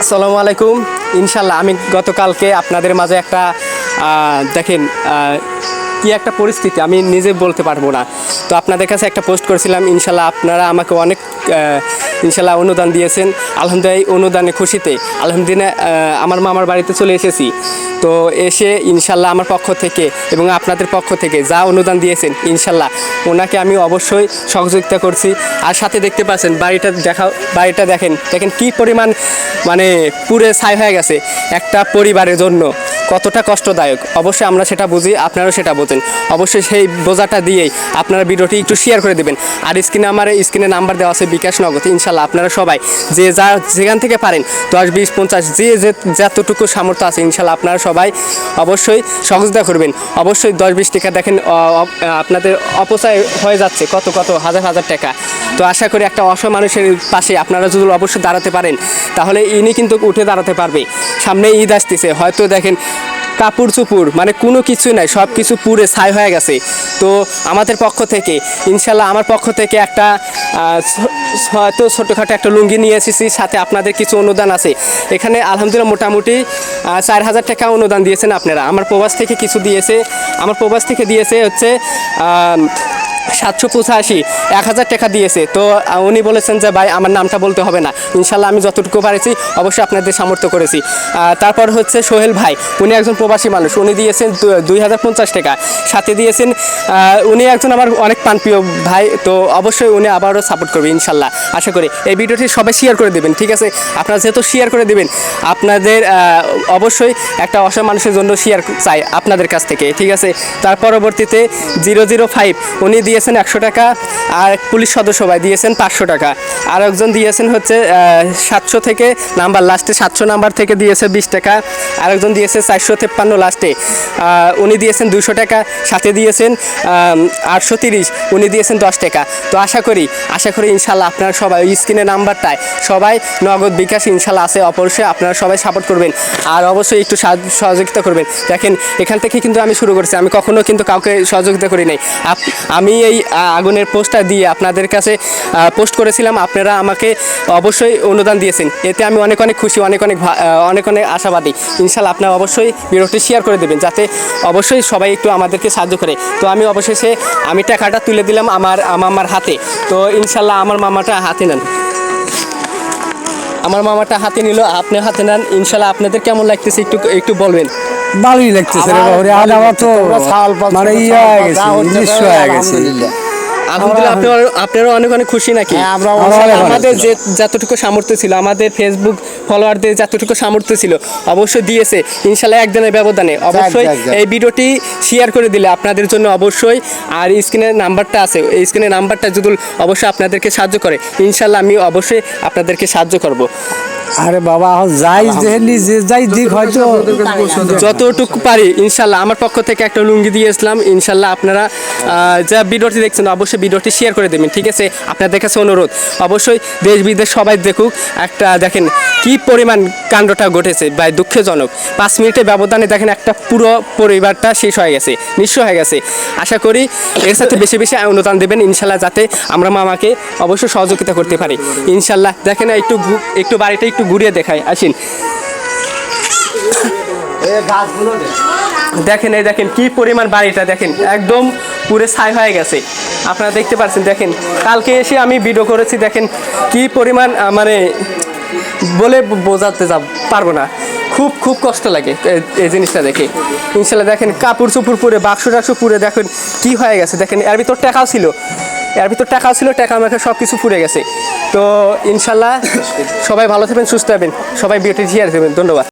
আসসালামু আলাইকুম। ইনশাল্লাহ আমি গতকালকে আপনাদের মাঝে একটা দেখেন কি একটা পরিস্থিতি আমি নিজে বলতে পারবো না। তো আপনাদের কাছে একটা পোস্ট করেছিলাম, ইনশাল্লাহ আপনারা আমাকে অনেক ইনশাল্লাহ অনুদান দিয়েছেন। আলহামদুলিল্লাহ এই অনুদানে খুশিতে আলহামদুলিল্লাহ আমার মামার বাড়িতে চলে এসেছি। তো এসে ইনশাল্লাহ আমার পক্ষ থেকে এবং আপনাদের পক্ষ থেকে যা অনুদান দিয়েছেন ইনশাল্লাহ ওনাকে আমি অবশ্যই সহযোগিতা করছি। আর সাথে দেখতে পাচ্ছেন বাড়িটা দেখেন কি পরিমাণ মানে পুরে ছাই হয়ে গেছে। একটা পরিবারের জন্য কতটা কষ্টদায়ক অবশ্যই আমরা সেটা বুঝি, আপনারাও সেটা বোঝেন। অবশ্যই সেই বোঝাটা দিয়েই আপনারা ভিডিওটি একটু শেয়ার করে দেবেন। আর স্ক্রিনে নাম্বার দেওয়া আছে বিকাশ নগদ। ইনশাল্লাহ আপনারা সবাই যেখান থেকে পারেন 10, 20, 50 যতটুকু সামর্থ্য আছে ইনশাল্লাহ আপনারা সবাই অবশ্যই সহযোগিতা করবেন। অবশ্যই 10-20 টাকা দেখেন আপনাদের অপচয় হয়ে যাচ্ছে কত হাজার টাকা। তো আশা করি একটা অসহায় মানুষের পাশে আপনারা যদি অবশ্যই দাঁড়াতে পারেন তাহলে ইনি কিন্তু উঠে দাঁড়াতে পারবে। সামনে ঈদ আসতেছে, হয়তো দেখেন কাপড় চুপুর মানে কোনো কিছু নাই, সব কিছু পুরে ছাই হয়ে গেছে। তো আমাদের পক্ষ থেকে ইনশাল্লাহ আমার পক্ষ থেকে একটা হয়তো ছোটোখাটো একটা লুঙ্গি নিয়ে এসেছি, সাথে আপনাদের কিছু অনুদান আছে। এখানে আলহামদুলিল্লাহ মোটামুটি 4000 টাকা অনুদান দিয়েছেন আপনারা। আমার প্রবাস থেকে কিছু দিয়েছে, দিয়েছে হচ্ছে 785, 1000 টাকা দিয়েছে। তো উনি বলেছেন যে ভাই আমার নামটা বলতে হবে না, ইনশাল্লাহ আমি যতটুকু পারেছি অবশ্যই আপনাদের সামর্থ্য করেছি। তারপর হচ্ছে সোহেল ভাই, উনি একজন প্রবাসী মানুষ, উনি দিয়েছেন 2050 টাকা। সাথে দিয়েছেন উনি একজন আমার অনেক প্রাণপ্রিয় ভাই। তো অবশ্যই উনি আবারও সাপোর্ট করবে ইনশাল্লাহ আশা করি। এই ভিডিওটি সবাই শেয়ার করে দেবেন, ঠিক আছে? আপনারা যেহেতু শেয়ার করে দেবেন, আপনাদের অবশ্যই একটা অসহায় মানুষের জন্য শেয়ার চাই আপনাদের কাছ থেকে, ঠিক আছে? তার পরবর্তীতে 005 উনি দিয়েছেন 100 টাকা। আর পুলিশ সদস্য ভাই দিয়েছেন 500 টাকা। আর একজন দিয়েছেন হচ্ছে 700 থেকে নাম্বার লাস্টে 700 নাম্বার থেকে দিয়েছে 20 টাকা। আরেকজন দিয়েছে 453 লাস্টে, উনি দিয়েছেন 200 টাকা। সাথে দিয়েছেন 830, উনি দিয়েছেন 10 টাকা। তো আশা করি ইনশাল্লাহ আপনারা সবাই স্ক্রিনে নাম্বারটায় সবাই নগদ বিকাশ ইনশাল্লাহ আছে, অবশ্যই আপনারা সবাই সাপোর্ট করবেন আর অবশ্যই একটু সহযোগিতা করবেন। দেখেন এখান থেকে কিন্তু আমি শুরু করেছি, আমি কখনো কিন্তু কাউকে সহযোগিতা করি নাই। আমি এই আগুনের পোস্টটা দিয়ে আপনাদের কাছে পোস্ট করেছিলাম, আপনারা আমাকে অবশ্যই অনুদান দিয়েছেন। এতে আমি অনেক খুশি, অনেক আশাবাদী। ইনশাল্লাহ আপনারা অবশ্যই ভিডিওটি শেয়ার করে দেবেন যাতে অবশ্যই সবাই একটু আমাদেরকে সাহায্য করে। তো আমি অবশেষে আমি টাকাটা তুলে দিলাম আমার হাতে। তো ইনশাল্লাহ আমার মামাটা হাতে নেন, আমার মামাটা হাতে নিল, আপনি হাতে নেন। ইনশাল্লাহ আপনাদের কেমন লাগতেছে একটু বলবেন। ভালোই লাগতেছে রে বাবা, আমার তো মানে হয়ে গেছে। আলহামদুলিল্লাহ আপনারা অনেক খুশি নাকি? আমাদের যতটুকু সামর্থ্য ছিল, আমাদের ফেসবুক ফলোয়ারদের যতটুকু সামর্থ্য ছিল অবশ্যই দিয়েছে ইনশাল্লাহ একদিনের ব্যবধানে। অবশ্যই এই ভিডিওটি শেয়ার করে দিলে আপনাদের জন্য অবশ্যই। আর স্ক্রিনের নাম্বারটা আছে, এই স্ক্রিনের নাম্বারটা যদি অবশ্যই আপনাদেরকে সাহায্য করে ইনশাল্লাহ আমি অবশ্যই আপনাদেরকে সাহায্য করব। আরে বাবা যাই দিক হয়তো যতটুকু পারি ইনশাল্লাহ আমার পক্ষ থেকে একটা লুঙ্গি দিয়ে ইসলাম। ইনশাল্লাহ আপনারা যা ভিডিওটি দেখছেন অবশ্যই ভিডিওটি শেয়ার করে দেবেন, ঠিক আছে? আপনাদের কাছে অনুরোধ অবশ্যই দেশ বিদেশ সবাই দেখুক। একটা দেখেন কি পরিমাণ কাণ্ডটা ঘটেছে ভাই, দুঃখজনক। 5 মিনিটের ব্যবধানে দেখেন একটা পুরো পরিবারটা শেষ হয়ে গেছে, নিঃস্ব হয়ে গেছে। আশা করি এর সাথে বেশি অনুদান দেবেন ইনশাল্লাহ যাতে আমরা মামাকে অবশ্যই সহযোগিতা করতে পারি ইনশাল্লাহ। দেখেন একটু বাড়িটা একটু ঘুরিয়ে দেখাই, আসেন। দেখেন কি পরিমাণ বাড়িটা, দেখেন একদম পুরো ছাই হয়ে গেছে। আপনারা দেখতে পাচ্ছেন, দেখেন কালকে এসে আমি ভিডিও করেছি, দেখেন কি পরিমাণ মানে বলে বোঝাতে পারবো না। খুব কষ্ট লাগে এই জিনিসটা দেখে। ইনশাল্লাহ দেখেন কাপড় চুপুর পুরে বাক্স পুরে দেখেন কি হয়ে গেছে। দেখেন এর ভিতর টাকাও ছিল, টাকা আমাকে সব কিছু পুড়ে গেছে। তো ইনশাল্লাহ সবাই ভালো থাকবেন, সুস্থ থাকবেন, সবাই ভিডিওটি শেয়ার করবেন। ধন্যবাদ।